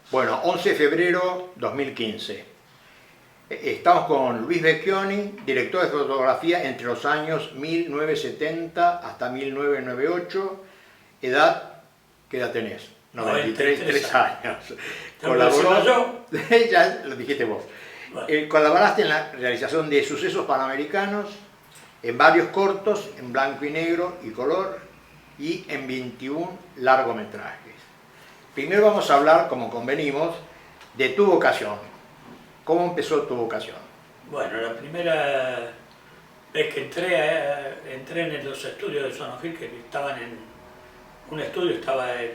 Bueno, 11 de febrero 2015. Estamos con Luis Vecchioni, director de fotografía entre los años 1970 hasta 1998. Edad, ¿qué edad tenés? 93 3 años. Colaboró, ya lo dijiste vos. Bueno. Colaboraste en la realización de sucesos panamericanos, en varios cortos, en blanco y negro y color, y en 21 largometrajes. Primero vamos a hablar, como convenimos, de tu vocación. ¿Cómo empezó tu vocación? Bueno, la primera vez que entré en los estudios de Sonofil, que estaban en un estudio, estaba en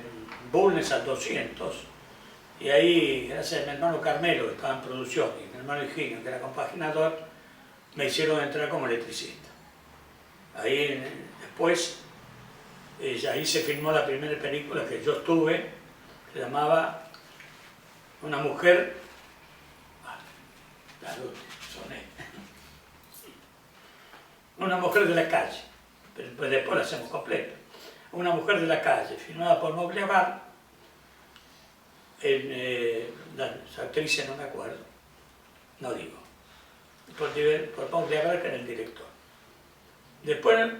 Bulnes al 200, y ahí, gracias a mi hermano Carmelo, que estaba en producción, y mi hermano Higinio, que era compaginador, me hicieron entrar como electricista. Ahí después, ahí se filmó la primera película que yo estuve, se llamaba Una mujer, Una mujer de la calle, pero después la hacemos completa. Una mujer de la calle, filmada por Mogliabar, las actrices no me acuerdo, no digo, por Mogliabar, que era el director. Después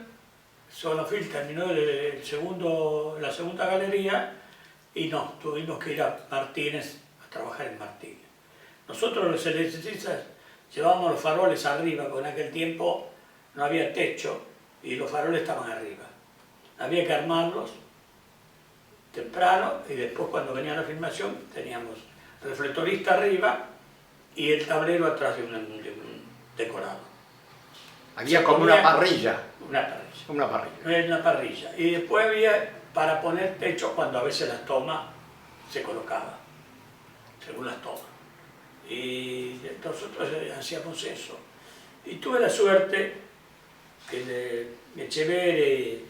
Sonofil terminó la segunda galería y no, tuvimos que ir a Martínez a trabajar en Martínez. Nosotros los electricistas llevábamos los faroles arriba, porque en aquel tiempo no había techo y los faroles estaban arriba. Había que armarlos temprano y después cuando venía la filmación teníamos reflectorista arriba y el tablero atrás de un decorado. Había como una parrilla. Una parrilla. Una parrilla. Una parrilla. Y después había para poner techo cuando a veces las tomas se colocaban, según las tomas. Y nosotros hacíamos eso. Y tuve la suerte que Echeverri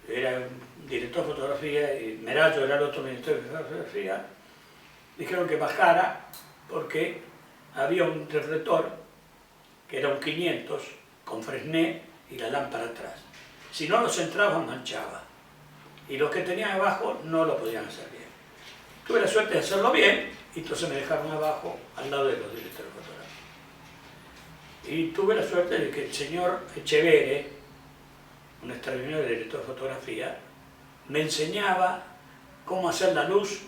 era un director de fotografía y Merallo era el otro director de fotografía. Dijeron que bajara porque había un reflector que era un 500 con Fresnel y la lámpara atrás. Si no los entraban, manchaba. Y los que tenían abajo no lo podían hacer bien. Tuve la suerte de hacerlo bien y entonces me dejaron abajo al lado de los directores de fotografía. Y tuve la suerte de que el señor Echeverri, un extraordinario director de fotografía, me enseñaba cómo hacer la luz,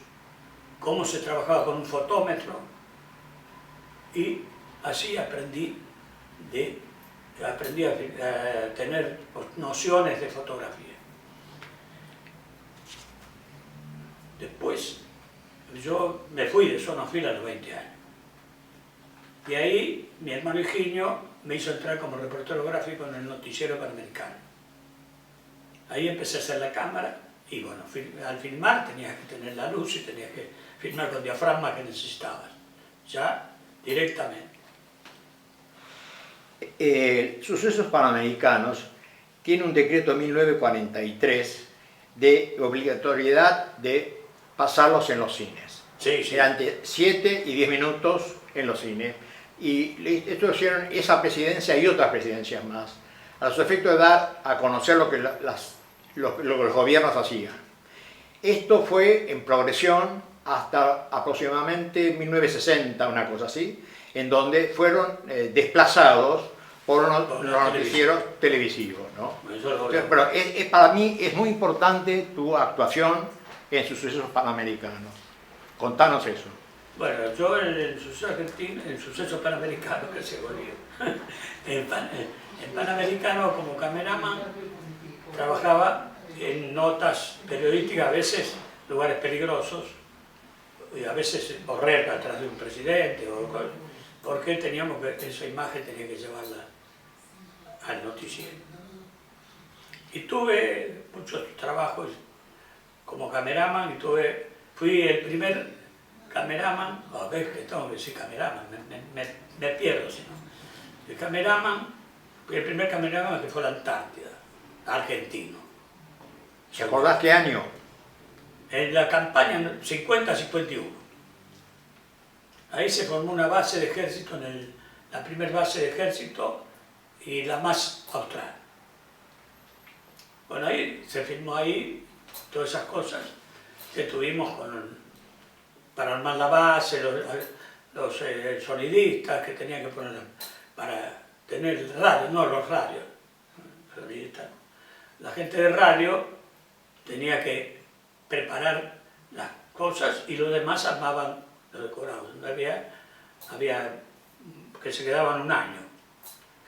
cómo se trabajaba con un fotómetro y así aprendí a tener nociones de fotografía. Después yo me fui de Sonofil a los 20 años. Y ahí mi hermano Higinio me hizo entrar como reportero gráfico en el noticiero Panamericano. Ahí empecé a hacer la cámara y bueno, al filmar tenías que tener la luz y tenías que filmar con diafragma que necesitabas, ya directamente. Sucesos Panamericanos tiene un decreto de 1943 de obligatoriedad de pasarlos en los cines. Sí, sí. Durante 7 y 10 minutos en los cines. Y esto hicieron esa presidencia y otras presidencias más, a su efecto de dar a conocer lo que los gobiernos hacían. Esto fue en progresión hasta aproximadamente 1960, una cosa así, en donde fueron desplazados por los noticieros televisivos, ¿no? Pero para mí es muy importante tu actuación en Sucesos Panamericanos. Contanos eso. Bueno, yo en el suceso argentino, en el suceso panamericano, que se volvió, en Panamericano como cameraman, trabajaba en notas periodísticas, a veces lugares peligrosos, y a veces correr atrás de un presidente, porque teníamos que, esa imagen tenía que llevarla al noticiero. Y tuve muchos trabajos como cameraman, y fui el primer cameraman, a ver que tengo que decir cameraman, me pierdo si no. El cameraman, fui el primer cameraman que fue a la Antártida, argentino. ¿Te acordás qué año? En la campaña 50-51. Ahí se formó una base de ejército, la primera base de ejército y la más austral. Bueno, ahí se filmó ahí todas esas cosas que tuvimos para armar la base, los sonidistas que tenían que poner para tener el radio, no los radios, sonidistas. La gente de radio tenía que preparar las cosas y los demás armaban los decorados. Había que se quedaban un año,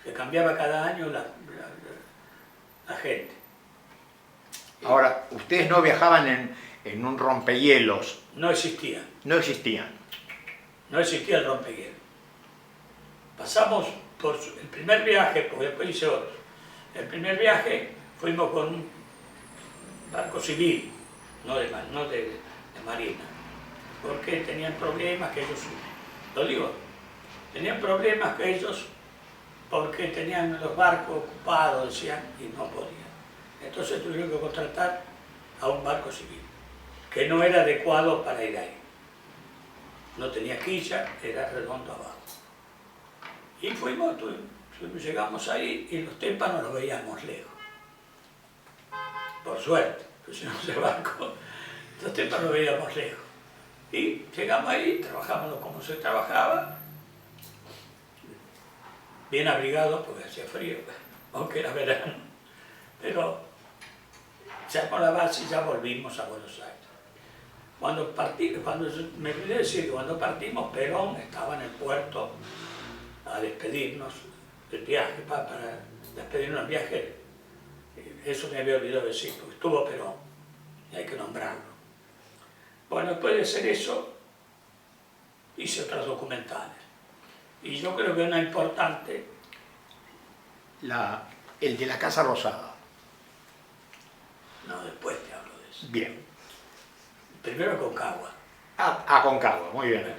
se cambiaba cada año la gente. Ahora, ustedes no viajaban en un rompehielos. No existía. No existían. No existía el rompehielos. Pasamos por el primer viaje, porque después hice otro. El primer viaje fuimos con un barco civil, no de marina, porque tenían problemas que ellos, lo digo, tenían problemas que ellos, porque tenían los barcos ocupados, decían, y no podían. Entonces tuvieron que contratar a un barco civil, que no era adecuado para ir ahí. No tenía quilla, era redondo abajo. Y llegamos ahí y los témpanos los veíamos lejos. Por suerte, pusimos el barco, los témpanos los veíamos lejos. Y llegamos ahí, trabajamos como se trabajaba, bien abrigados porque hacía frío, aunque era verano. Pero ya con la base ya volvimos a Buenos Aires. Me olvidé decir que cuando partimos, Perón estaba en el puerto a despedirnos del viaje, para despedirnos del viaje. Eso me había olvidado decir, porque estuvo Perón, y hay que nombrarlo. Bueno, después de hacer eso, hice otros documentales. Y yo creo que una importante... el de la Casa Rosada. No, después te hablo de eso. Bien. Primero Aconcagua. Aconcagua, muy bien.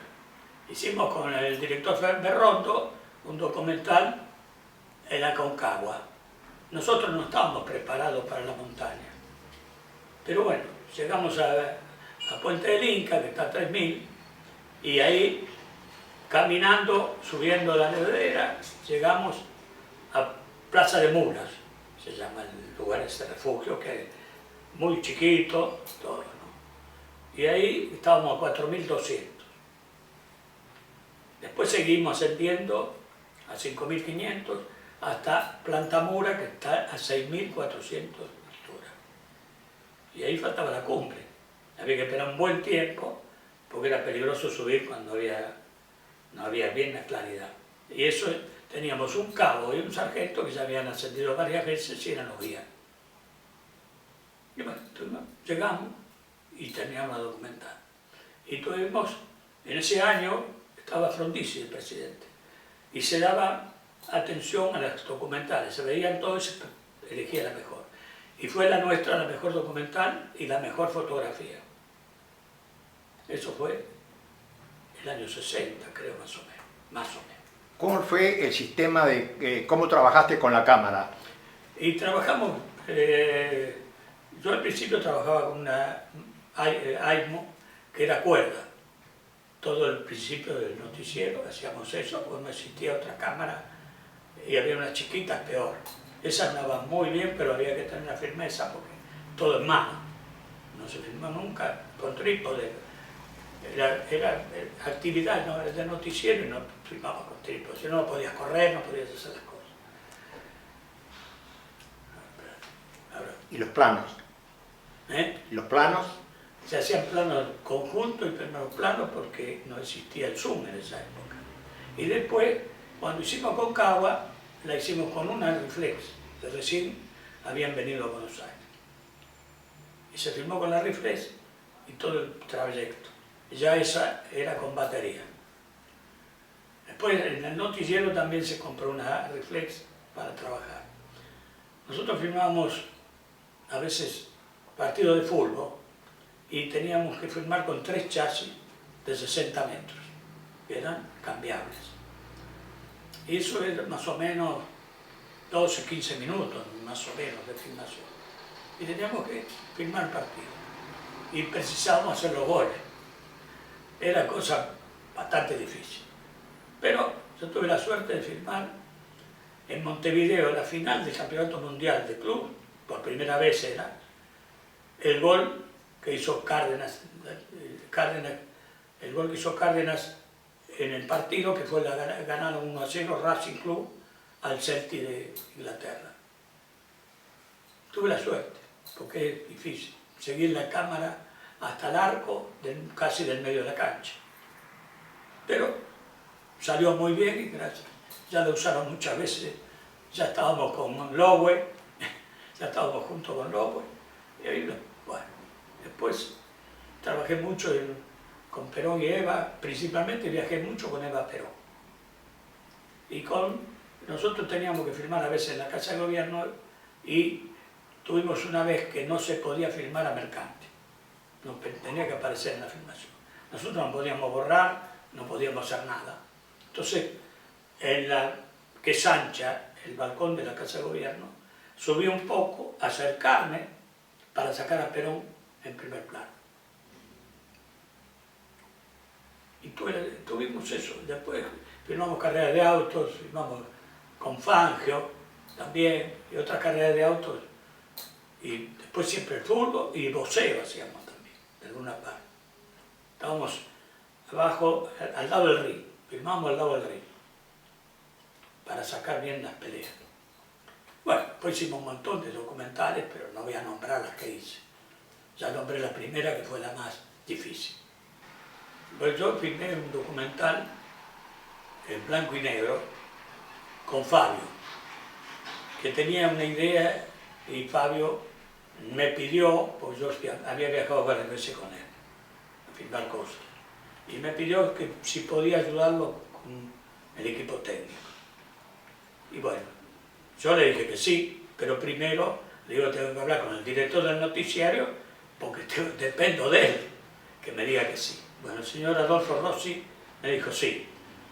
Hicimos con el director Berrondo un documental en Aconcagua. Nosotros no estábamos preparados para la montaña. Pero bueno, llegamos a Puente del Inca, que está a 3000, y ahí, caminando, subiendo la ladera, llegamos a Plaza de Mulas, se llama el lugar, ese refugio, que es muy chiquito, todo, ¿no? Y ahí estábamos a 4200. Después seguimos ascendiendo a 5500 hasta Plantamura, que está a 6400 de altura. Y ahí faltaba la cumbre. Había que esperar un buen tiempo porque era peligroso subir cuando no había bien la claridad. Y eso teníamos un cabo y un sargento que ya habían ascendido varias veces y eran los guías. Y bueno, llegamos y teníamos la documental. Y tuvimos, en ese año estaba Frondizi, el presidente, y se daba atención a las documentales, se veían todos y se elegía la mejor. Y fue la nuestra la mejor documental y la mejor fotografía. Eso fue el año 60, creo, más o menos. ¿Cómo fue el sistema de cómo trabajaste con la cámara? Y trabajamos, yo al principio trabajaba con una AIMO, que era cuerda. Todo el principio del noticiero hacíamos eso, porque no existía otra cámara y había unas chiquitas peor. Esas andaban muy bien, pero había que tener la firmeza porque todo es mano. No se filmó nunca con trípode. Era actividad, ¿no? Era de noticiero y no filmaba con trípode. Si no podías correr, no podías hacer las cosas. Ahora, ¿Y los planos? ¿Los planos? se hacían planos conjuntos y primeros planos porque no existía el zoom en esa época. Y después, cuando hicimos Aconcagua, la hicimos con una reflex, que recién habían venido a Buenos Aires. Y se filmó con la reflex y todo el trayecto. Ya esa era con batería. Después, en el noticiero también se compró una reflex para trabajar. Nosotros filmábamos a veces partidos de fútbol, y teníamos que filmar con 3 chasis de 60 metros, que eran cambiables. Y eso era más o menos 12, 15 minutos, más o menos, de filmación. Y teníamos que filmar partidos. Y precisábamos hacer los goles. Era cosa bastante difícil. Pero yo tuve la suerte de filmar en Montevideo la final del Campeonato Mundial de Club, por primera vez era, el gol que hizo Cárdenas El gol que hizo Cárdenas en el partido, que fue ganaron 1-0 Racing Club al Celtic de Inglaterra. Tuve la suerte, porque es difícil seguir la cámara hasta el arco, casi del medio de la cancha. Pero salió muy bien y gracias. Ya lo usaron muchas veces. Ya estábamos con Lowe, ya estábamos juntos con Lowe. Y ahí, bueno, después trabajé mucho con Perón y Eva, principalmente viajé mucho con Eva Perón. Y nosotros teníamos que filmar a veces en la Casa de Gobierno y tuvimos una vez que no se podía filmar a Mercante. Tenía que aparecer en la filmación. Nosotros no podíamos borrar, no podíamos hacer nada. Entonces, en la que es ancha, el balcón de la Casa de Gobierno, subí un poco a acercarme para sacar a Perón en primer plano. Y tuvimos eso. Después filmamos carreras de autos, filmamos con Fangio también, y otras carreras de autos. Y después siempre el fútbol y boxeo hacíamos también, de alguna parte. Estábamos abajo, al lado del ring, filmamos al lado del ring, para sacar bien las peleas. Bueno, después hicimos un montón de documentales, pero no voy a nombrar las que hice. Ya nombré la primera, que fue la más difícil. Pues yo filmé un documental en blanco y negro con Fabio, que tenía una idea y Fabio me pidió, pues yo había viajado varias veces con él a filmar cosas, y me pidió que si podía ayudarlo con el equipo técnico. Y bueno, yo le dije que sí, pero primero le digo, tengo que hablar con el director del noticiario porque dependo de él, que me diga que sí. Bueno, el señor Adolfo Rossi me dijo sí,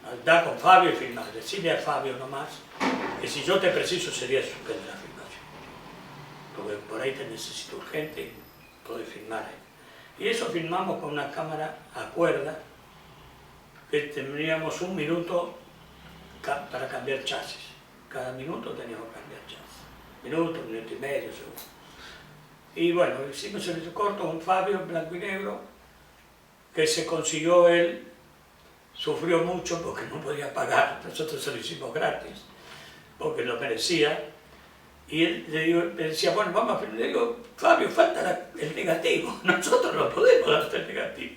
anda con Fabio y filmar, decirle a Fabio nomás que si yo te preciso sería suspender la filmación, porque por ahí te necesito urgente y podés filmar ahí. Y eso filmamos con una cámara a cuerda, que tendríamos 1 minuto para cambiar chasis. Cada minuto teníamos que cambiar chasis. Minuto, 1 minuto y medio, seguro. Y bueno, hicimos el corto con Fabio en blanco y negro, que se consiguió él, sufrió mucho porque no podía pagar, nosotros se lo hicimos gratis, porque lo merecía. Y él le decía, bueno, vamos a filmar. Le digo, Fabio, falta el negativo, nosotros no podemos darte el negativo.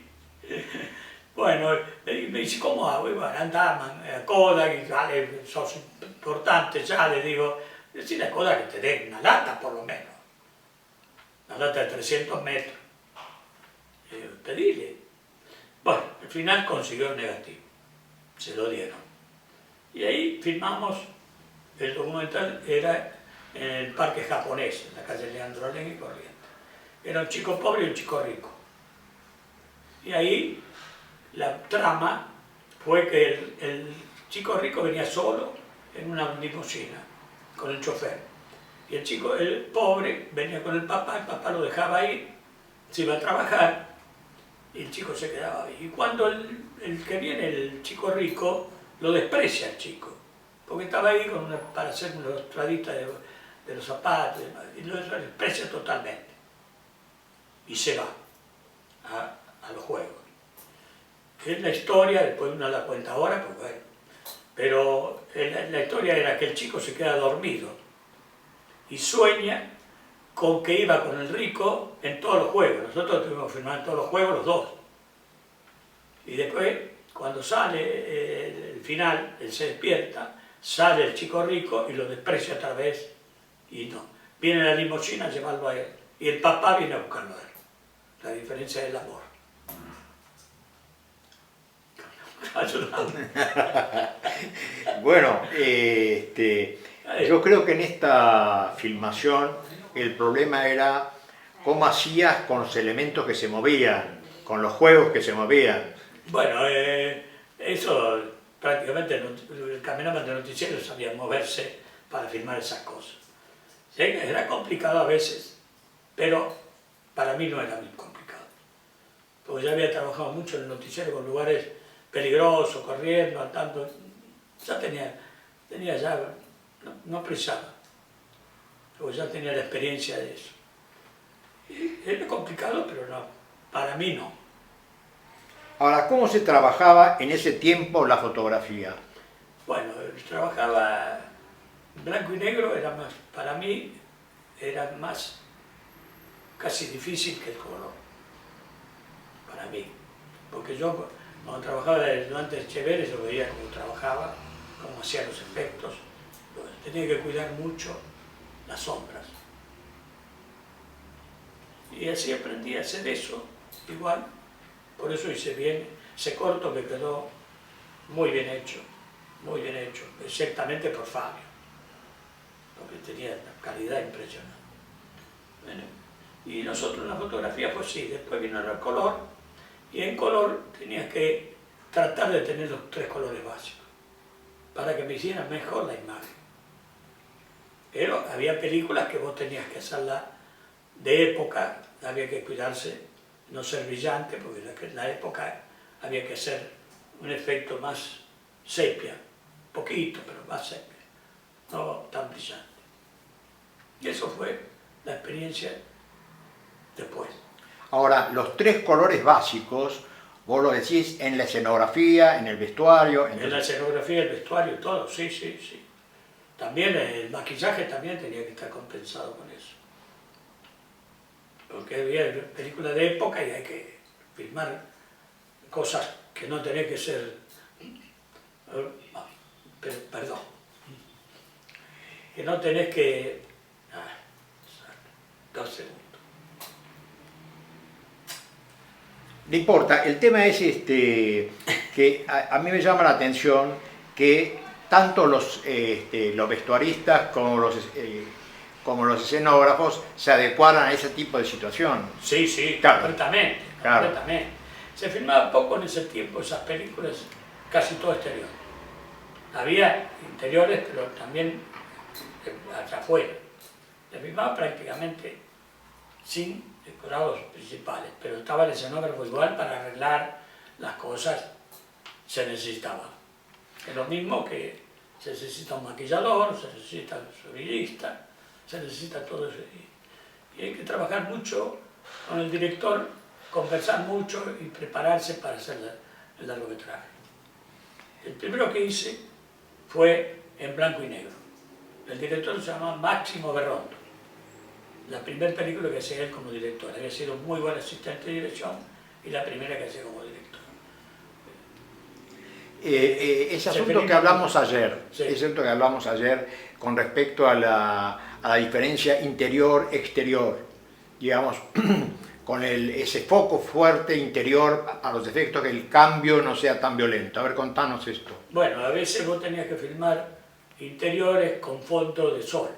Bueno, me dice, ¿cómo hago? Y bueno, andamos a Kodak, y vale, sos importante ya, le digo, decirle a Kodak que te den una lata por lo menos, una lata de 300 metros. Pedile. Bueno, al final consiguió el negativo, se lo dieron. Y ahí filmamos, el documental era en el parque japonés, en la calle Leandro Alem y Corrientes. Era un chico pobre y un chico rico. Y ahí la trama fue que el chico rico venía solo en una limusina con el chofer. Y el pobre venía con el papá lo dejaba ahí, se iba a trabajar y el chico se quedaba ahí. Y cuando el que viene, el chico rico, lo desprecia al chico, porque estaba ahí para hacer una ilustradita de los zapatos, y lo desprecia totalmente. Y se va a los juegos. Es la historia, después uno la cuenta ahora, pues bueno. Pero la historia era que el chico se queda dormido y sueña con que iba con el rico en todos los juegos. Nosotros tuvimos que filmar en todos los juegos, los dos. Y después, cuando sale el final, él se despierta, sale el chico rico y lo desprecia otra vez. Y no. Viene la limusina a llevarlo a él. Y el papá viene a buscarlo a él. La diferencia del amor. Bueno, yo creo que en esta filmación el problema era cómo hacías con los elementos que se movían, con los juegos que se movían. Bueno, eso prácticamente el cameraman de noticiero sabía moverse para filmar esas cosas. ¿Sí? Era complicado a veces, pero para mí no era muy complicado. Porque ya había trabajado mucho en el noticiero con lugares peligrosos, corriendo, andando. Ya tenía ya, no precisaba, porque ya tenía la experiencia de eso. Y era complicado, pero no, para mí no. Ahora, ¿cómo se trabajaba en ese tiempo la fotografía? Bueno, trabajaba blanco y negro, era más, para mí era más casi difícil que el color, para mí. Porque yo cuando trabajaba de ayudante de Echeverri, yo veía cómo trabajaba, cómo hacía los efectos, tenía que cuidar mucho las sombras. Y así aprendí a hacer eso, igual, por eso hice bien, ese corto que quedó muy bien hecho, exactamente por Fabio, porque tenía una calidad impresionante. Bueno, y nosotros en la fotografía, pues sí, después vino el color, y en color tenías que tratar de tener los 3 colores básicos, para que me hicieran mejor la imagen. Pero había películas que vos tenías que hacerla de época, había que cuidarse, no ser brillante, porque en la época había que hacer un efecto más sepia, poquito, pero más sepia, no tan brillante. Y eso fue la experiencia después. Ahora, los 3 colores básicos, vos lo decís en la escenografía, en el vestuario... En la escenografía, el vestuario, todo, sí, sí, sí. También el maquillaje también tenía que estar compensado con eso. Porque había películas de época y hay que filmar cosas que no tenía que ser... Perdón. Que no tenés que... 2 segundos. No importa, el tema es que a mí me llama la atención que tanto los vestuaristas como los escenógrafos se adecuaran a ese tipo de situación. Sí, sí, claro. completamente, Claro. completamente. Se filmaba poco en ese tiempo esas películas, casi todo exterior. Había interiores, pero también hacia afuera. Se filmaba prácticamente sin decorados principales, pero estaba el escenógrafo igual para arreglar las cosas, se necesitaba. Es lo mismo que se necesita un maquillador, se necesita un sonidista, se necesita todo eso. Y hay que trabajar mucho con el director, conversar mucho y prepararse para hacer el largometraje. El primero que hice fue en blanco y negro. El director se llamaba Máximo Berrondo. La primera película que hacía él como director. Había sido muy buen asistente de dirección y la primera que hacía como director. Ese asunto que hablamos ayer, sí. ese asunto que hablamos ayer con respecto a la diferencia interior-exterior, digamos, con ese foco fuerte interior a los efectos, que el cambio no sea tan violento. A ver, contanos esto. Bueno, a veces vos tenías que filmar interiores con fondo de sol.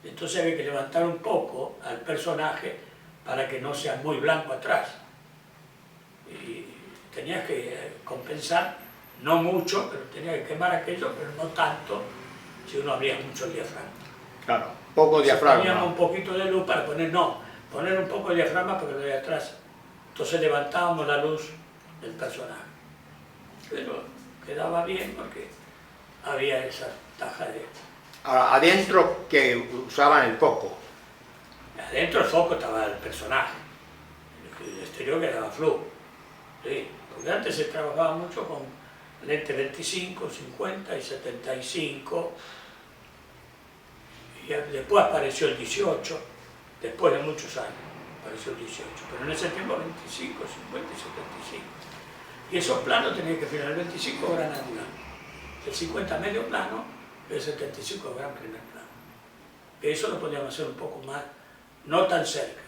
Entonces había que levantar un poco al personaje para que no sea muy blanco atrás. Y tenías que compensar, no mucho, pero tenía que quemar aquello, pero no tanto si uno abría mucho el diafragma. Claro, poco diafragma. Poníamos un poquito de luz para poner un poco de diafragma porque lo de atrás. Entonces levantábamos la luz del personaje. Pero quedaba bien porque había esa taja de... Ahora, adentro que usaban el foco. Adentro el foco estaba el personaje, el exterior quedaba flujo. Sí, porque antes se trabajaba mucho con lente 25, 50 y 75. Y después apareció el 18, después de muchos años apareció el 18. Pero en ese tiempo 25, 50 y 75. Y esos planos tenían que filmar el 25 gran angular, el 50 medio plano, el 75 gran primer plano. Eso lo podíamos hacer un poco más, no tan cerca,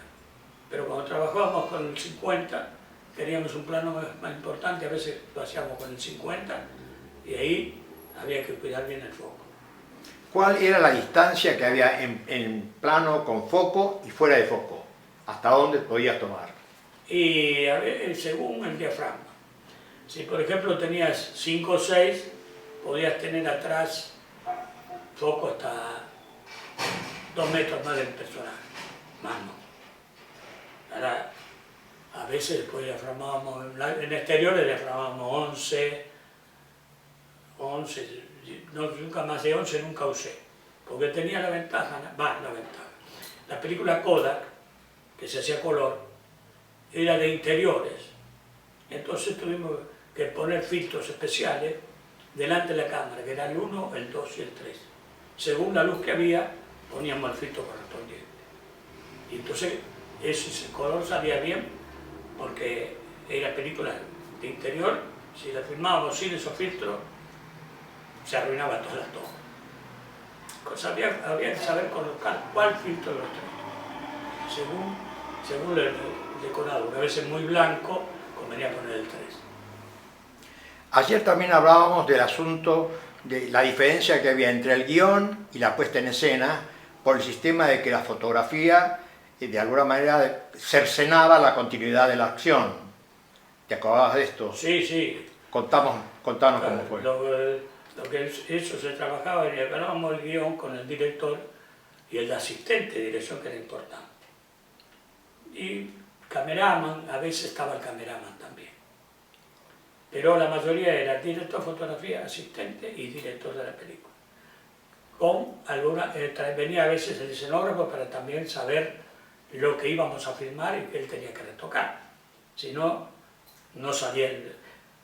pero cuando trabajábamos con el 50 queríamos un plano más importante, a veces lo hacíamos con el 50 y ahí había que cuidar bien el foco. ¿Cuál era la distancia que había en plano con foco y fuera de foco? ¿Hasta dónde podías tomar? Y a ver, según el diafragma. Si por ejemplo tenías 5 o 6, podías tener atrás foco hasta 2 metros más del personaje, más no. Ahora, a veces después diaframábamos, en exteriores diaframábamos 11, no, nunca más de 11 nunca usé, porque tenía la ventaja, la película Kodak, que se hacía color, era de interiores, entonces entonces tuvimos que poner filtros especiales delante de la cámara, que era el 1, el 2 y el 3. Según la luz que había, poníamos el filtro correspondiente. Y entonces ese color salía bien, porque era película de interior, si la filmábamos sin esos filtros, se arruinaba todas las tomas. Había que saber colocar cuál filtro de los tres, según el decorado, que a veces muy blanco, convenía poner el 3. Ayer también hablábamos del asunto de la diferencia que había entre el guión y la puesta en escena por el sistema de que la fotografía de alguna manera cercenaba la continuidad de la acción. ¿Te acordabas de esto? Sí, sí. Contanos cómo fue. Lo que eso se trabajaba, y hablábamos el guión con el director y el asistente de dirección, que era importante. Y cameraman, a veces estaba el cameraman también. Pero la mayoría era director de fotografía, asistente y director de la película. Venía a veces el escenógrafo para también saber lo que íbamos a filmar y que él tenía que retocar. Si no,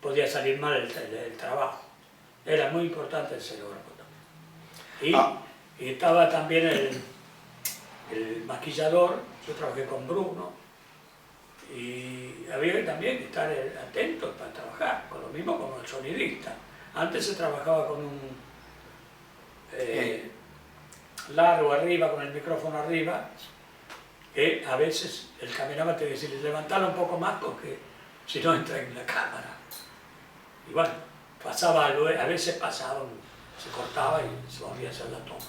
podía salir mal el trabajo. Era muy importante el escenógrafo también. Y estaba también el maquillador. Yo trabajé con Bruno. Y había también que estar atentos para trabajar, con lo mismo como el sonidista. Antes se trabajaba con un largo arriba, con el micrófono arriba, que a veces el cameraman te decía, levantalo un poco más porque si no entra en la cámara. Y bueno, a veces se cortaba y se volvía a hacer la toma.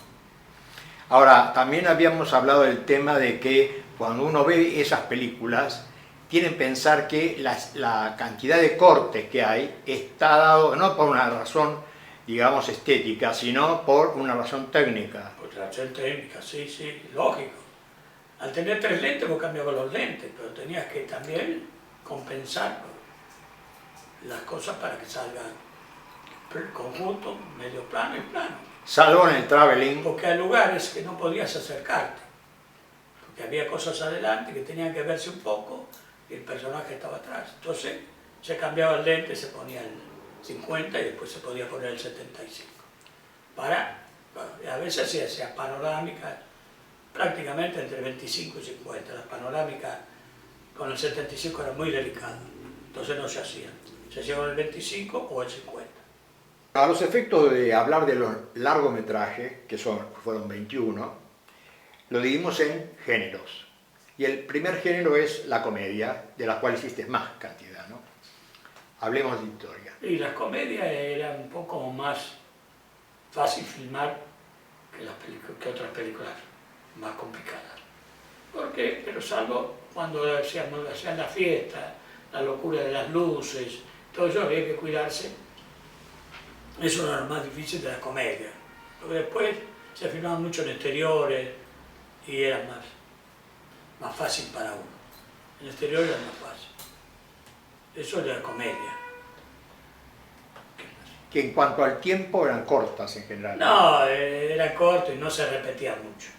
Ahora, también habíamos hablado del tema de que cuando uno ve esas películas, quieren pensar que la cantidad de cortes que hay está dado no por una razón, digamos, estética, sino por una razón técnica. Por razón técnica, sí, lógico. Al tener 3 lentes, vos cambiabas los lentes, pero tenías que también compensar las cosas para que salgan conjunto, medio plano y plano. Salvo en el traveling. Porque hay lugares que no podías acercarte, porque había cosas adelante que tenían que verse un poco, y el personaje estaba atrás. Entonces se cambiaba el lente, se ponía el 50 y después se podía poner el 75. A veces se hacía panorámica, prácticamente entre 25 y 50. Las panorámicas con el 75 eran muy delicadas, entonces no se hacían. Se hacía con el 25 o el 50. A los efectos de hablar de los largometrajes, que fueron 21, lo dividimos en géneros. Y el primer género es la comedia, de la cual hiciste más cantidad, ¿no? Hablemos de historia. Y las comedias eran un poco más fácil filmar que otras películas más complicadas. Pero salvo cuando hacían la fiesta, la locura de las luces, todo eso había que cuidarse. Eso era lo más difícil de la comedia. Porque después se filmaban mucho en exteriores y era más fácil para uno. En exterior era más fácil. Eso era la comedia. Que en cuanto al tiempo eran cortas en general. No, era corto y no se repetía mucho.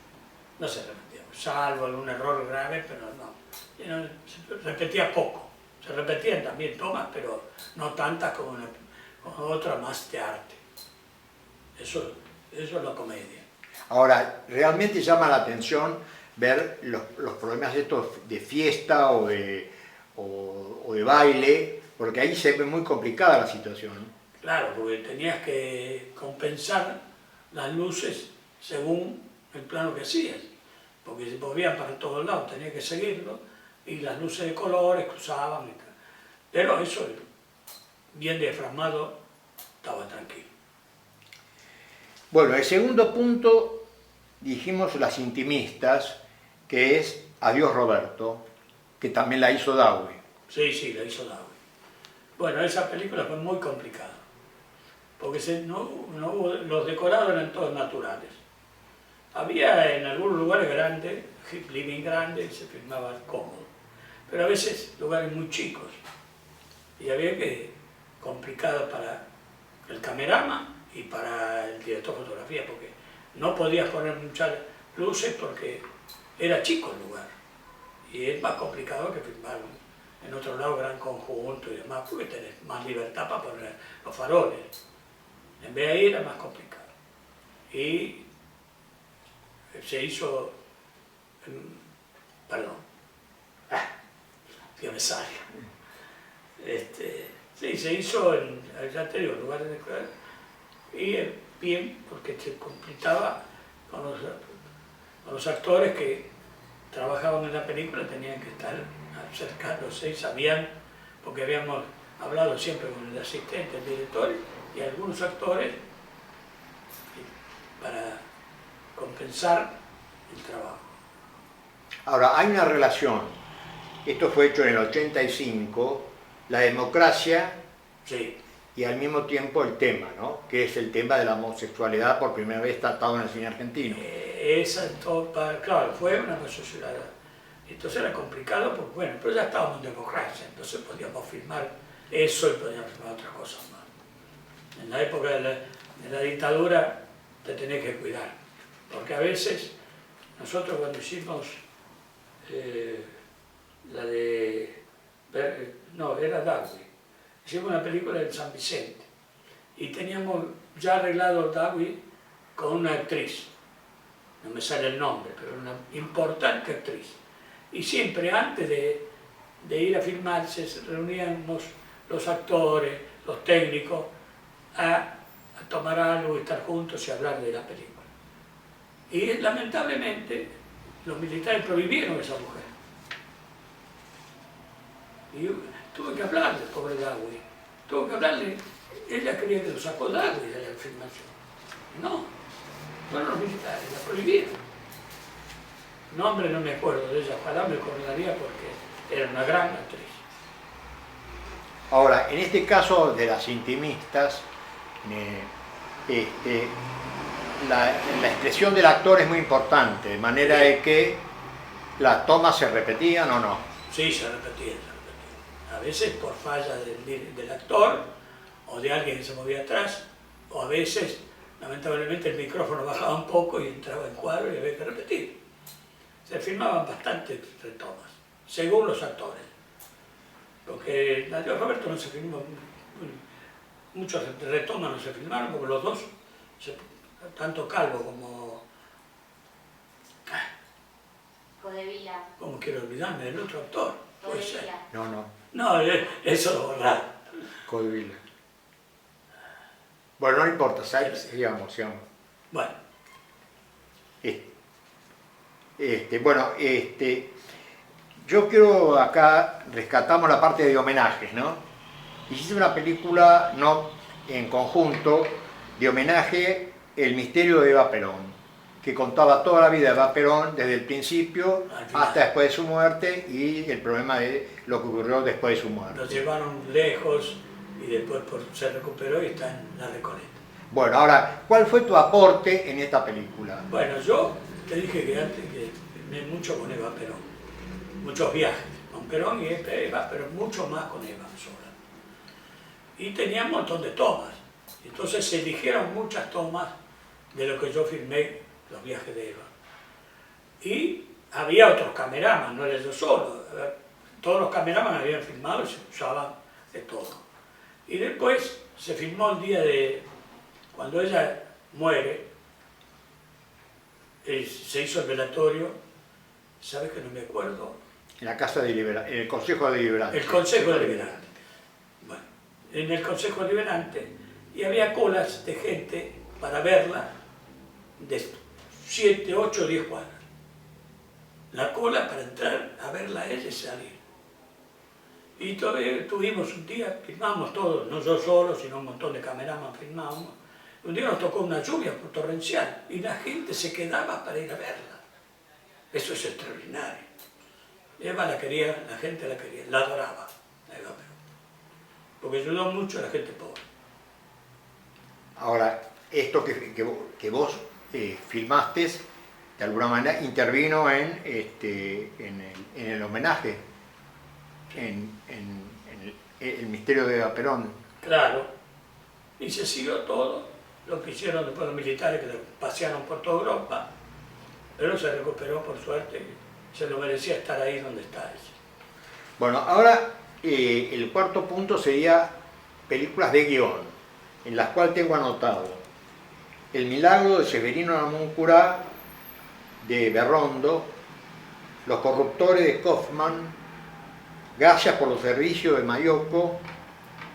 No se repetía, salvo algún error grave, pero no. Se repetía poco. Se repetían también tomas, pero no tantas como otra más de arte. Eso es la comedia. Ahora, realmente llama la atención ver los problemas estos de fiesta o de baile, porque ahí se ve muy complicada la situación. Claro, porque tenías que compensar las luces según el plano que hacías, porque se movían para todos lados, tenías que seguirlo, y las luces de colores cruzaban. Pero eso, bien diafragmado, estaba tranquilo. Bueno, el segundo punto, dijimos Las Intimistas, que es Adiós Roberto, que también la hizo Dawe. Sí, la hizo Dawe. Bueno, esa película fue muy complicada, porque los decorados eran todos naturales. Había en algunos lugares grandes, living grande, se filmaba cómodo, pero a veces lugares muy chicos, y había que, complicado para el cameraman y para el director de fotografía, porque no podías poner muchas luces porque era chico el lugar, y es más complicado que filmar en otro lado gran conjunto y demás, porque tenés más libertad para poner los faroles. En vez de ahí era más complicado. Y se hizo, perdón, que me salga. Sí, se hizo en, ya te digo, lugares de escuela, y bien, porque se completaba con los actores que trabajaban en la película, tenían que estar acercándose y sabían, porque habíamos hablado siempre con el asistente, el director y algunos actores para compensar el trabajo. Ahora, hay una relación, esto fue hecho en el 85, la democracia Sí, y al mismo tiempo el tema, ¿no? Que es el tema de la homosexualidad por primera vez tratado en el cine argentino. claro, fue una sociedad. Entonces era complicado, porque bueno, pero ya estábamos en democracia, entonces podíamos filmar eso y podíamos filmar otras cosas más. En la época de la dictadura te tenés que cuidar, porque a veces nosotros cuando hicimos la de, no, era Darwin, hicimos una película en San Vicente y teníamos ya arreglado Darwin con una actriz, no me sale el nombre, pero una importante actriz. Y siempre antes de ir a filmar se reuníamos los actores, los técnicos, a tomar algo, estar juntos y hablar de la película. Y lamentablemente los militares prohibieron a esa mujer. Y yo tuve que hablarle, pobre Darwin, tuve que hablarle, ella quería que lo sacó Darwin de la filmación. No, fueron los militares, la prohibieron. Nombre no me acuerdo de ella, ojalá me acordaría porque era una gran actriz. Ahora, en este caso de las intimistas, la expresión del actor es muy importante, de manera de que las tomas se repetían o no. Sí, se repetía. A veces por falla del actor o de alguien que se movía atrás, o a veces, lamentablemente, el micrófono bajaba un poco y entraba en cuadro y había que repetir. Se filmaban bastantes retomas, según los actores. Porque la de Roberto no se filmó, muchos retomas no se filmaron, porque los dos, tanto Calvo como quiero olvidarme del otro actor, puede ser. No, eso lo borraron. Codevila. Bueno, no importa, sigamos. Bueno. Yo quiero acá, rescatamos la parte de homenajes, ¿no? Hiciste una película, no en conjunto, de homenaje El misterio de Eva Perón, que contaba toda la vida de Eva Perón, desde el principio hasta después de su muerte y el problema de lo que ocurrió después de su muerte. Lo llevaron lejos y después se recuperó y está en la Recoleta. Bueno, ahora, ¿cuál fue tu aporte en esta película? Bueno, yo te dije que antes que filmé mucho con Eva Perón, muchos viajes con Perón y Eva, pero mucho más con Eva sola. Y tenía un montón de tomas, entonces se eligieron muchas tomas de lo que yo filmé, los viajes de Eva. Y había otros cameraman, no era yo solo, todos los cameraman habían filmado y se usaban de todo. Y después se filmó el día de cuando ella muere, se hizo el velatorio, ¿sabes que no me acuerdo? En la Casa Deliberante, en el Consejo Deliberante. El Consejo Deliberante. Bueno, en el Consejo Deliberante, y había colas de gente para verla de 7, 8, 10 cuadras. La cola para entrar a verla a ella y salir. Y tuvimos un día, filmamos todos, no yo solo, sino un montón de cameraman filmamos. Un día nos tocó una lluvia torrencial y la gente se quedaba para ir a verla. Eso es extraordinario. Eva la quería, la gente la quería, la adoraba, Eva Perón, porque ayudó mucho a la gente pobre. Ahora, esto que vos filmaste, de alguna manera intervino en el homenaje, en el misterio de Eva Perón. Claro, y se siguió todo lo que hicieron después los militares, que pasearon por toda Europa, pero se recuperó por suerte, se lo merecía estar ahí donde está ella. Bueno, ahora el cuarto punto sería películas de guión, en las cuales tengo anotado El milagro de Severino Namuncurá, de Berrondo, Los corruptores de Kaufman, Gracias por los servicios de Mayoko,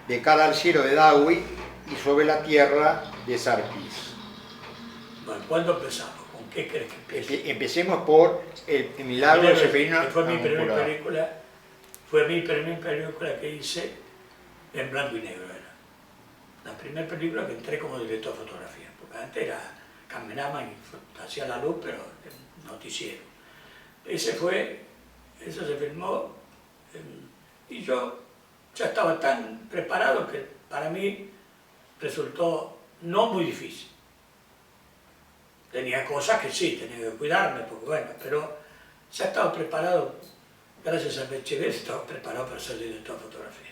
De cara al cielo de Dawi y Sobre la tierra de Sarkis. Bueno, ¿cuándo empezamos? ¿Con qué crees que empiece? Empecemos por El milagro de Severino Fue mi primera Namuncurá. película, fue mi primera película que hice en blanco y negro. Era la primera película que entré como director de fotografía, porque antes era cameraman y hacía la luz, pero noticiero. Eso se filmó y yo ya estaba tan preparado que para mí resultó no muy difícil. Tenía cosas que sí, tenía que cuidarme, porque bueno, pero ya estaba preparado, gracias al BHD, estaba preparado para ser director de fotografía.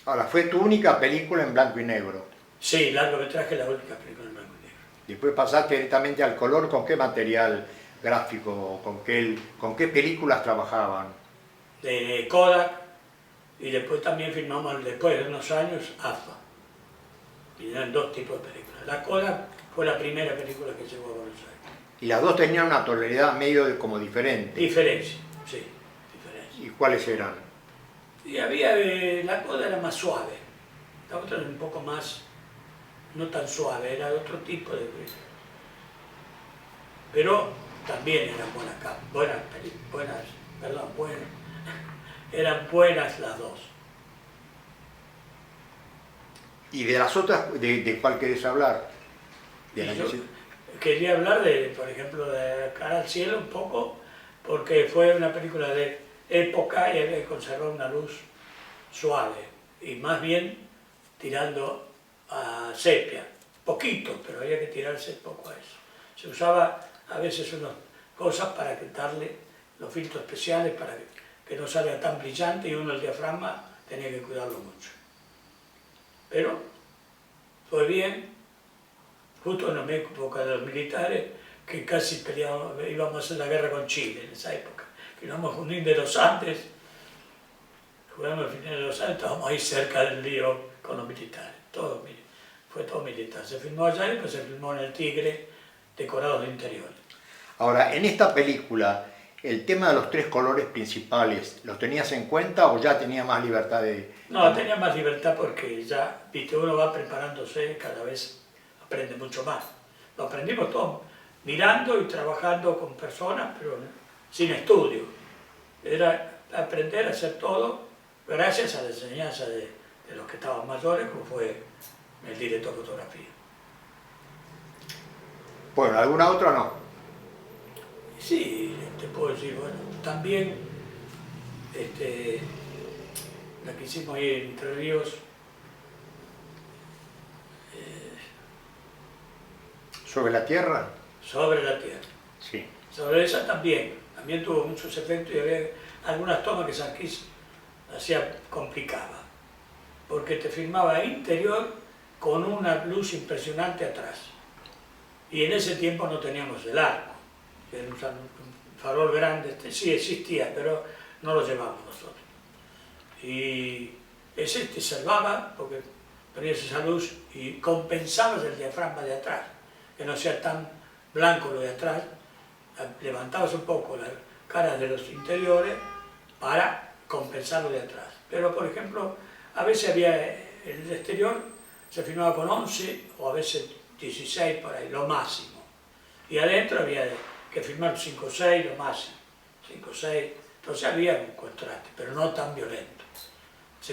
Ahora, fue tu única película en blanco y negro. Sí, largometraje, la única película en blanco y negro. Después pasaste directamente al color. ¿Con qué material gráfico, con qué películas trabajaban? De Kodak, y después también filmamos, después de unos años, AFA. Y eran dos tipos de películas. La Kodak fue la primera película que llegó a Buenos Aires. Y las dos tenían una tonalidad medio como diferente. Diferencia, sí, diferencia. ¿Y cuáles eran? Y había, la Kodak era más suave, la otra era un poco más, no tan suave, era de otro tipo de película. Pero también eran eran buenas las dos. ¿Y de las otras, de cuál querés hablar? De la Yo que se- quería hablar de, por ejemplo, de Cara al cielo un poco, porque fue una película de época y había que conservar una luz suave, y más bien tirando a sepia, poquito, pero había que tirarse poco a eso. Se usaba a veces unas cosas para darle los filtros especiales para que no salga tan brillante, y uno el diafragma tenía que cuidarlo mucho. Pero fue bien, justo en la época de los militares, que casi peleábamos, íbamos a hacer la guerra con Chile en esa época, que íbamos a Junín de los Andes, jugamos al final de los Andes, estábamos ahí cerca del lío con los militares, fue todo militar. Se filmó allá y después se filmó en el Tigre, decorados de interiores. Ahora, en esta película, el tema de los tres colores principales, ¿los tenías en cuenta o ya tenía más libertad de...? No, tenía más libertad porque ya, viste, uno va preparándose, cada vez aprende mucho más. Lo aprendimos todo, mirando y trabajando con personas, pero sin estudio. Era aprender a hacer todo gracias a la enseñanza de los que estaban mayores, como fue el director de fotografía. Bueno, ¿alguna otra no? Sí, te puedo decir, bueno, también la que hicimos ahí en Entre Ríos, ¿Sobre la tierra? sobre la tierra. Sí. Sobre esa también tuvo muchos efectos, y había algunas tomas que Sarkis hacía complicaba, porque te filmaba interior con una luz impresionante atrás. Y en ese tiempo no teníamos el arco, era un farol grande, sí existía, pero no lo llevábamos nosotros. Y ese te salvaba porque ponías esa luz y compensabas el diafragma de atrás, que no sea tan blanco lo de atrás, levantabas un poco las caras de los interiores para compensar lo de atrás. Pero por ejemplo, a veces había el exterior, se filmaba con 11 o a veces 16 por ahí, lo máximo. Y adentro había que filmar 5 o 6, lo máximo. 5 o 6, entonces había un contraste, pero no tan violento.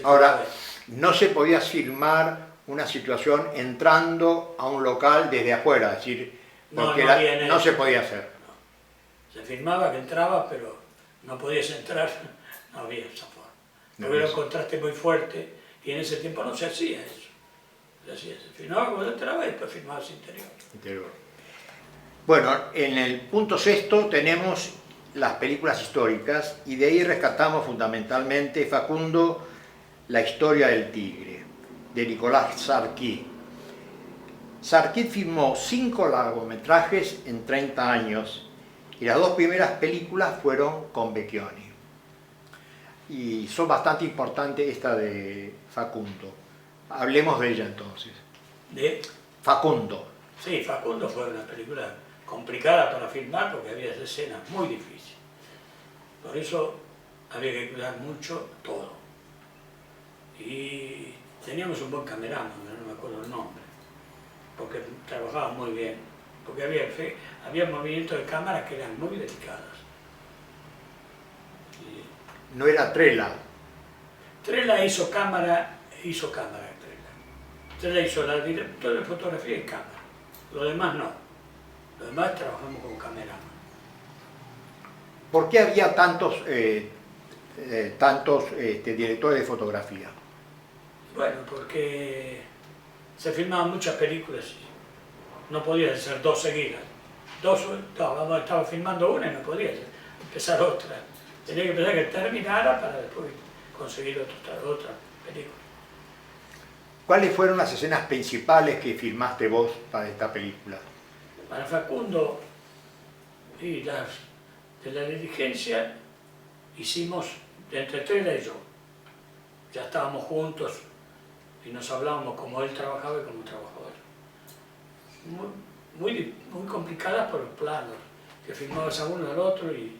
Ahora, no se podía filmar una situación entrando a un local desde afuera, es decir, porque no se podía hacer. No. Se filmaba que entraba, pero no podías entrar, no había esa forma. Porque era un contraste muy fuerte y en ese tiempo no se hacía eso. Se filmaba cuando entraba y después filmabas interior. Bueno, en el punto sexto tenemos las películas históricas y de ahí rescatamos fundamentalmente, Facundo, La historia del tigre, de Nicolás Sarkis. Sarkis filmó 5 largometrajes en 30 años y las 2 primeras películas fueron con Vecchioni. y son bastante importantes esta de Facundo. Hablemos de ella entonces. ¿De? Facundo. Sí, Facundo fue una película complicada para filmar porque había escenas muy difíciles. Por eso había que cuidar mucho todo. Y teníamos un buen cameraman, no me acuerdo el nombre, porque trabajaba muy bien, porque había movimientos de cámaras que eran muy delicadas. No era Trela. Trela hizo cámara Trela. Trela hizo la directora de fotografía y cámara. Lo demás no. Lo demás trabajamos con cameraman. ¿Por qué había tantos directores de fotografía? Bueno, porque se filmaban muchas películas y no podía hacer dos seguidas. Estaba filmando una y no podía empezar otra. Tenía que empezar que terminara para después conseguir otra película. ¿Cuáles fueron las escenas principales que filmaste vos para esta película? Para Facundo y de la diligencia hicimos entre Trela y yo. Ya estábamos juntos y nos hablábamos como él trabajaba y como trabajaba yo. Muy complicadas por los planos, que filmabas a uno al otro y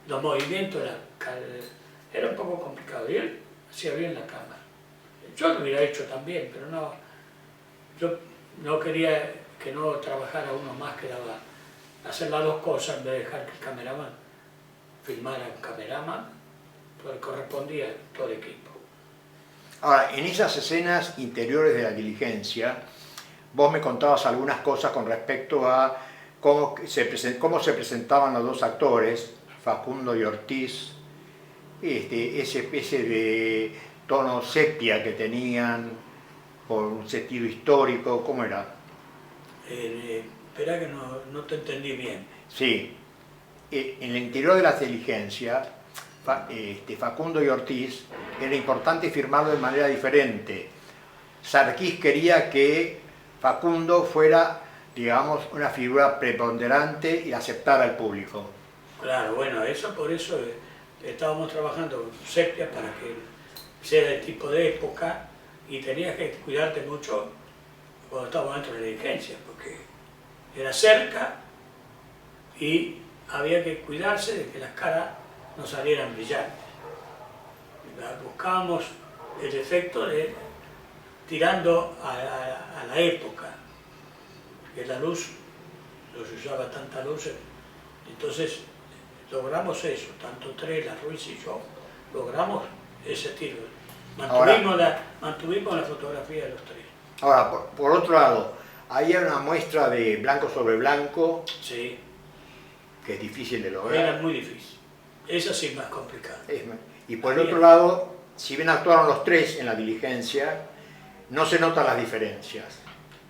los movimientos era un poco complicado. Y él hacía bien la cámara. Yo lo hubiera hecho también, pero no. Yo no quería que no trabajara uno más, que daba hacer las dos cosas en vez de dejar que el cameraman filmara un cameraman, pues correspondía a todo el equipo. Ahora, en esas escenas interiores de la diligencia, vos me contabas algunas cosas con respecto a cómo se presentaban los dos actores, Facundo y Ortiz, esa especie de tono sepia que tenían, por un sentido histórico, ¿cómo era? Espera que no te entendí bien. Sí, en el interior de la diligencia, Facundo y Ortiz, era importante firmarlo de manera diferente. Sarkis quería que Facundo fuera, digamos, una figura preponderante y aceptara al público. Claro, bueno, por eso estábamos trabajando con sepia para que sea del tipo de época y tenías que cuidarte mucho cuando estábamos dentro de la diligencia, porque era cerca y había que cuidarse de que las caras no salieran brillantes. Buscábamos el efecto de tirando a la época, que la luz, no se usaba tanta luz, entonces logramos eso, tanto Trela, Ruiz y yo, logramos ese estilo. Mantuvimos la fotografía de los tres. Ahora, por otro lado, hay una muestra de blanco sobre blanco, Sí. que es difícil de lograr. Era muy difícil. Esa sí es más complicada. Y por el otro lado, si bien actuaron los tres en la diligencia, no se notan las diferencias.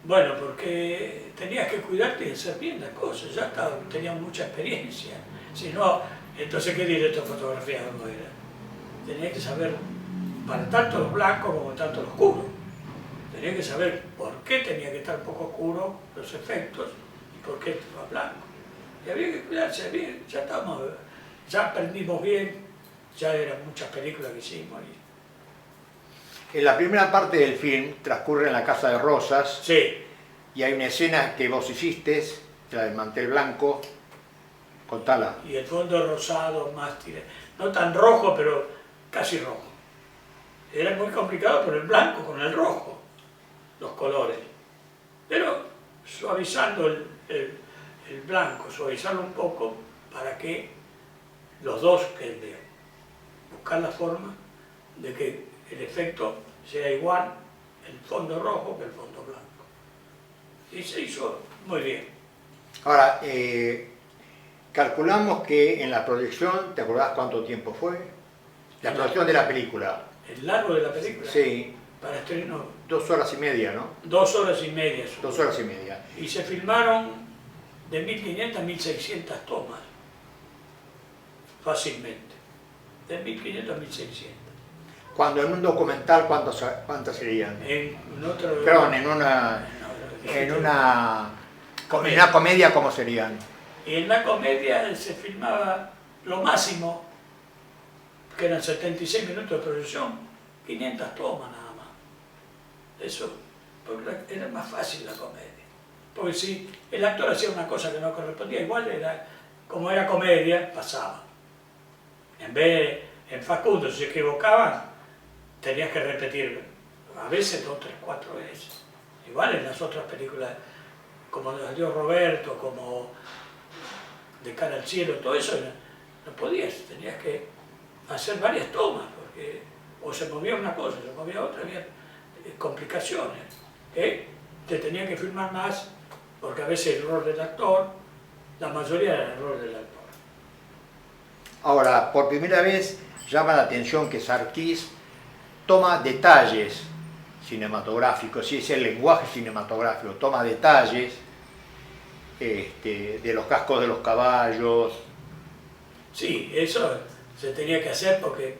Bueno, porque tenías que cuidarte y hacer bien las cosas. Ya tenías mucha experiencia. Si no, entonces ¿qué director de fotografía no era? Tenías que saber, para tanto los blancos como tanto los oscuros. Tenías que saber por qué tenía que estar poco oscuro los efectos y por qué estaba blanco. Y había que cuidarse bien. Ya aprendimos bien, ya eran muchas películas que hicimos. En la primera parte del film transcurre en la Casa de Rosas. Sí. Y hay una escena que vos hiciste, la del mantel blanco. Contala. Y el fondo rosado, no tan rojo, pero casi rojo. Era muy complicado por el blanco con el rojo, los colores. Pero suavizando el blanco, suavizarlo un poco para que los dos queden bien. Buscar la forma de que el efecto sea igual el fondo rojo que el fondo blanco. Y se hizo muy bien. Ahora, calculamos que en la proyección, ¿te acordás cuánto tiempo fue? La proyección de la película. ¿El largo de la película? Sí. Para estreno. 2 horas y media, ¿no? 2 horas y media. 2 horas y media. Y se filmaron de 1500 a 1600 tomas. Fácilmente. De 1500 a 1600. Cuando en un documental, ¿cuántas serían? Perdón, en una comedia, ¿cómo serían? Y en la comedia se filmaba lo máximo que eran 76 minutos de proyección, 500 tomas nada más. Eso, porque era más fácil la comedia. Porque si el actor hacía una cosa que no correspondía, igual era, como era comedia, pasaba. En vez, en Facundo, si se equivocaban, tenías que repetir, a veces 2, 3, 4 veces. Igual en las otras películas, como Adiós Roberto, como De cara al cielo, todo eso, no podías, tenías que hacer varias tomas, porque o se movía una cosa, se movía otra, había complicaciones. Te tenía que filmar más, porque a veces el error del actor, la mayoría era el error del actor. Ahora, por primera vez llama la atención que Sarkis toma detalles cinematográficos, si es el lenguaje cinematográfico, toma detalles de los cascos de los caballos. Sí, eso se tenía que hacer porque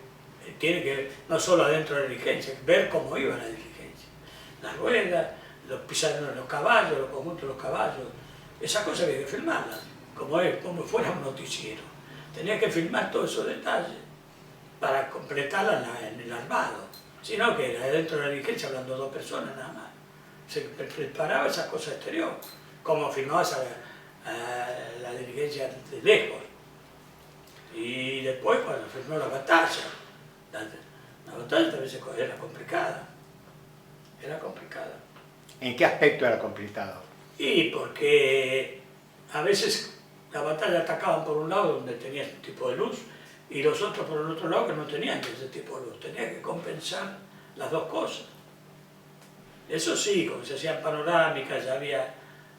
tiene que, no solo adentro de la diligencia, ver cómo iba la diligencia. Las ruedas, los pisaron de los caballos, los conjuntos de los caballos, esas cosas había que filmarlas, como fuera un noticiero. Tenía que filmar todos esos detalles para completarla en el armado. Sino que era dentro de la diligencia hablando 2 personas nada más. Se preparaba esa cosa exterior, como filmabas a la diligencia de lejos. Y después cuando filmó la batalla también era complicada. Era complicada. ¿En qué aspecto era complicado? Y porque a veces la batalla atacaban por un lado donde tenía ese tipo de luz y los otros por el otro lado que no tenían ese tipo de luz. Tenía que compensar las dos cosas. Eso sí, como se hacían panorámicas,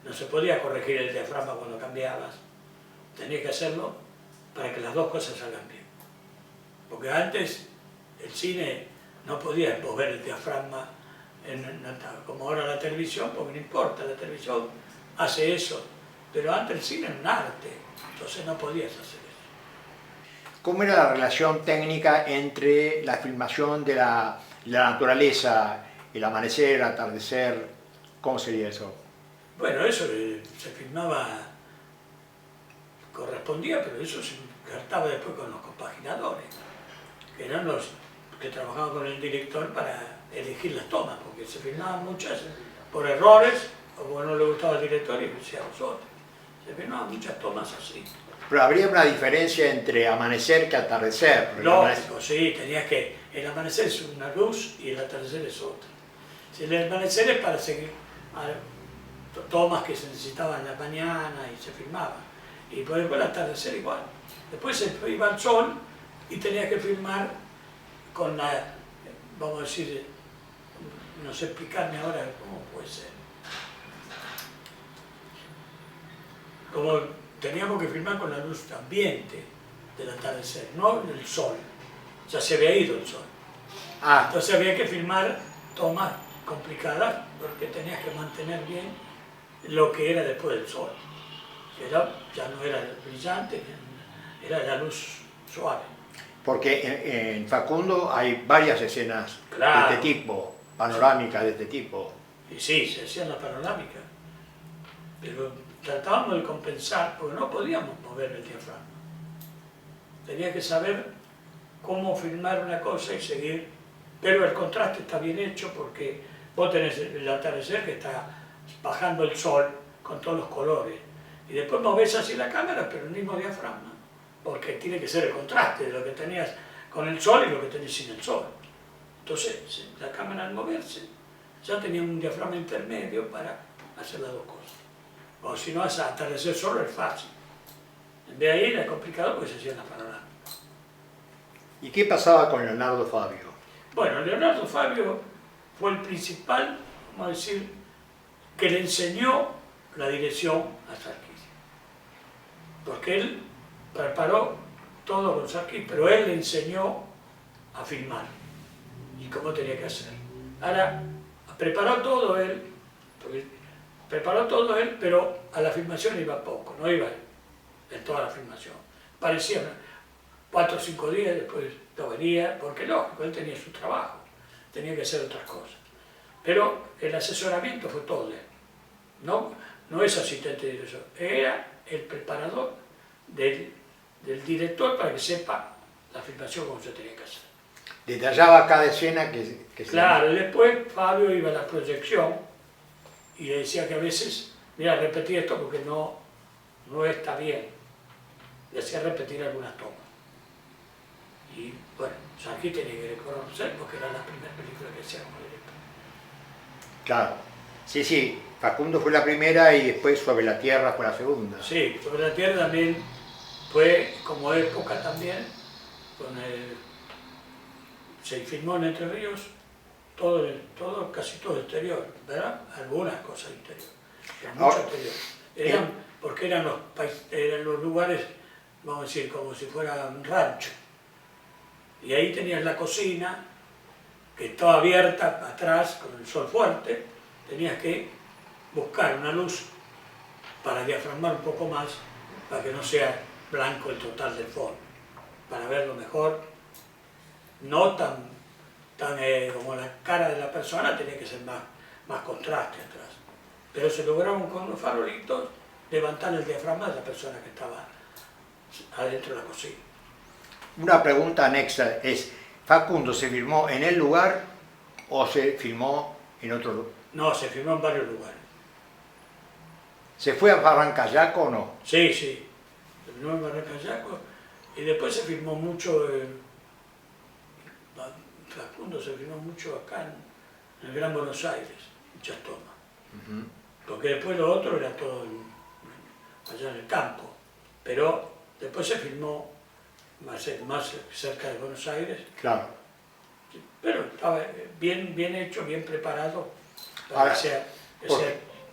no se podía corregir el diafragma cuando cambiabas. Tenías que hacerlo para que las dos cosas salgan bien. Porque antes el cine no podía mover el diafragma como ahora la televisión, porque no importa, la televisión hace eso. Pero antes el cine era un arte, entonces no podías hacer eso. ¿Cómo era la relación técnica entre la filmación de la naturaleza, el amanecer, el atardecer? ¿Cómo sería eso? Bueno, eso se filmaba, correspondía, pero eso se cartaba después con los compaginadores, que eran los que trabajaban con el director para elegir las tomas, porque se filmaban muchas por errores, o porque no le gustaba al director y decía a vosotros. Se filmaban muchas tomas así. Pero habría una diferencia entre amanecer que atardecer. Lógico, sí, tenías que... El amanecer es una luz y el atardecer es otra. Si el amanecer es para seguir tomas que se necesitaban en la mañana y se filmaban. Y después el atardecer igual. Después se iba al sol y tenías que filmar con la... Vamos a decir, no sé explicarme ahora cómo puede ser. Como teníamos que filmar con la luz ambiente del atardecer, no del sol. Ya se había ido el sol. Entonces había que filmar tomas complicadas porque tenías que mantener bien lo que era después del sol. Que ya no era brillante, era la luz suave. Porque en Facundo hay varias escenas de este tipo, panorámicas de este tipo. Y sí, se hacían las panorámicas. Pero tratábamos de compensar, porque no podíamos mover el diafragma. Tenía que saber cómo filmar una cosa y seguir, pero el contraste está bien hecho porque vos tenés el atardecer que está bajando el sol con todos los colores, y después movés así la cámara, pero el mismo diafragma, porque tiene que ser el contraste de lo que tenías con el sol y lo que tenés sin el sol. Entonces, la cámara al moverse ya tenía un diafragma intermedio para hacer las dos cosas. O si no, hasta atardecer solo es fácil. En vez de ahí era complicado porque se hacían las panorámicas. ¿Y qué pasaba con Leonardo Fabio? Bueno, Leonardo Fabio fue el principal, vamos a decir, que le enseñó la dirección a Sarkis. Porque él preparó todo con Sarkis, pero él le enseñó a filmar y cómo tenía que hacer. Ahora, preparó todo él, pero a la filmación iba poco, no iba en toda la filmación. Parecía 4 o 5 días, después no venía, porque lógico, él tenía su trabajo, tenía que hacer otras cosas. Pero el asesoramiento fue todo de él. No es asistente de director, era el preparador del director para que sepa la filmación como se tenía que hacer. Detallaba cada escena que se... Claro, y después Fabio iba a la proyección y le decía que a veces, mira, repetí esto porque no está bien. Le hacía repetir algunas tomas. Y bueno, Sargí tenía que reconocer porque era la primera película que hacía como director. Claro. Sí, sí, Facundo fue la primera y después Sobre la Tierra fue la segunda. Sí, Sobre la Tierra también fue como época también, se filmó en Entre Ríos casi todo exterior, ¿verdad? Algunas cosas interior, pero mucho exterior. Porque eran los lugares, vamos a decir, como si fuera un rancho. Y ahí tenías la cocina, que estaba abierta atrás con el sol fuerte, tenías que buscar una luz para diafragmar un poco más, para que no sea blanco el total del fondo, para verlo mejor, no tan como la cara de la persona, tenía que ser más contraste atrás. Pero se lograron con los farolitos levantar el diafragma de la persona que estaba adentro de la cocina. Una pregunta anexa es, ¿Facundo se filmó en el lugar o se filmó en otro lugar? No, se filmó en varios lugares. ¿Se fue a Barrancayaco o no? Sí, sí, se filmó en Barrancayaco y después se filmó mucho Facundo se filmó mucho acá en el Gran Buenos Aires, muchas tomas. Porque después lo otro era todo allá en el campo. Pero después se filmó más cerca de Buenos Aires. Claro. Pero estaba bien hecho, bien preparado para que sea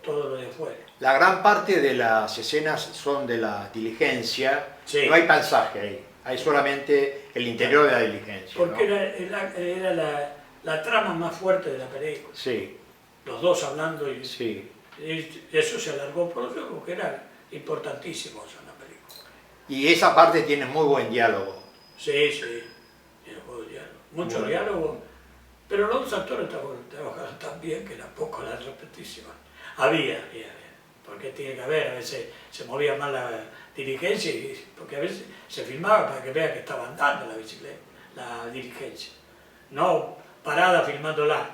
todo lo de afuera. La gran parte de las escenas son de la diligencia, Sí. No hay paisaje ahí, hay solamente el interior de la diligencia. Porque ¿no? era la trama más fuerte de la película. Sí. Los dos hablando y Sí. eso se alargó por otro porque era importantísimo eso en la película. Y esa parte tiene muy buen diálogo. Sí, sí, tiene buen diálogo. Mucho diálogo, pero los dos actores trabajaban tan bien que tampoco las repetísimas. Había, porque tiene que haber, a veces se movía mal la dirigencia, porque a veces se filmaba para que vea que estaba andando la bicicleta, la dirigencia, no parada filmándola.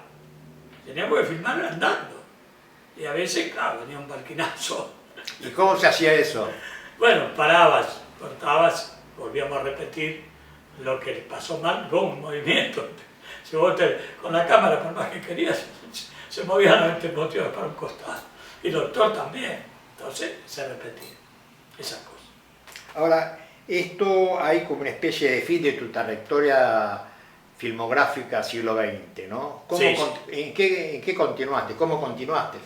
Teníamos que filmarla andando. Y a veces, claro, venía un barquinazo. ¿Y cómo se hacía eso? Bueno, parabas, cortabas, volvíamos a repetir lo que pasó mal con un movimiento. Si vos con la cámara, por más que querías, se movían los motivos para un costado. Y el doctor también. Entonces se repetía esas cosas. Ahora, esto hay como una especie de fin de tu trayectoria filmográfica siglo XX, ¿no? ¿En qué continuaste? ¿Cómo continuaste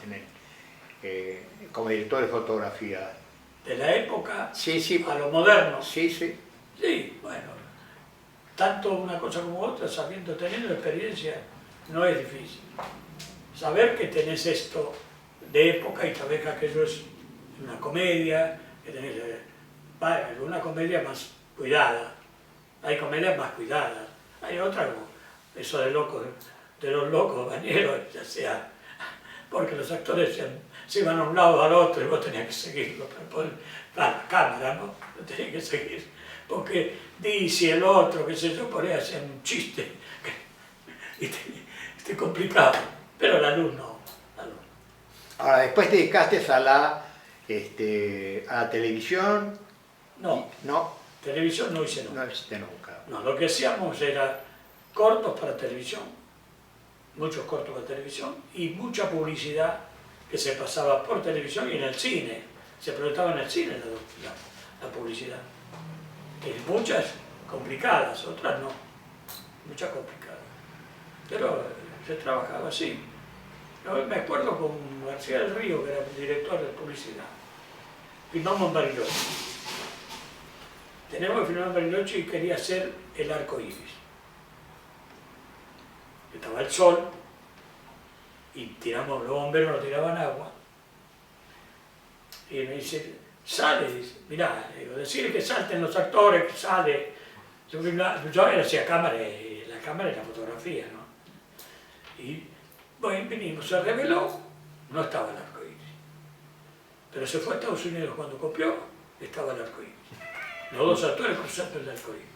como director de fotografía? De la época Sí. a lo moderno. Sí. Sí, bueno, tanto una cosa como otra, teniendo experiencia, no es difícil. Saber que tenés esto de época y saber que aquello es una comedia, que tenés una comedia más cuidada. Hay comedias más cuidadas, hay otras como eso de los locos bañeros, ya sea porque los actores se iban a un lado al otro y vos tenías que seguirlo para la cámara, ¿no? Lo tenías que seguir, porque dice el otro, qué sé yo, por ahí hacían un chiste y te complicaba, pero la luz no. Ahora, después te dedicaste a la televisión. No, televisión no hice nunca. No hiciste nunca. No, lo que hacíamos era cortos para televisión, muchos cortos para televisión y mucha publicidad que se pasaba por televisión y en el cine. Se proyectaba en el cine la publicidad. Muchas complicadas, otras no. Muchas complicadas. Pero se trabajaba así. Yo me acuerdo con García del Río, que era el director de publicidad. Filmamos en Bariloche. Tenemos que filmar en Bariloche y quería hacer el arco iris. Estaba el sol y los bomberos nos tiraban agua. Y me dice, sale, dice, mirá, decirle que salten los actores, que sale. Yo hacía cámara, la cámara y la fotografía, ¿no? Y bueno, vinimos, se reveló, no estaba el arco iris. Pero se fue a Estados Unidos cuando copió, estaba el arco iris. Los dos actores cruzando el arco iris.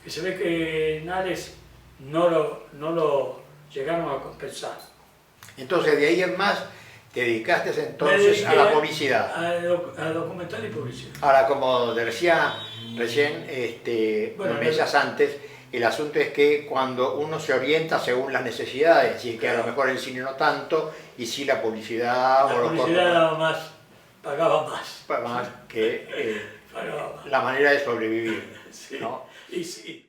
que se ve que Nales no lo llegaron a compensar. Entonces, de ahí en más, te dedicaste Me entonces dediqué a la publicidad. a documental y publicidad. Ahora, como te decía recién, Bueno, me decías antes, el asunto es que cuando uno se orienta según las necesidades, y que a lo mejor el cine no tanto, y sí la publicidad La o los publicidad pagaba más. más que Pagaba más. la manera de sobrevivir, Sí, ¿no? y sí.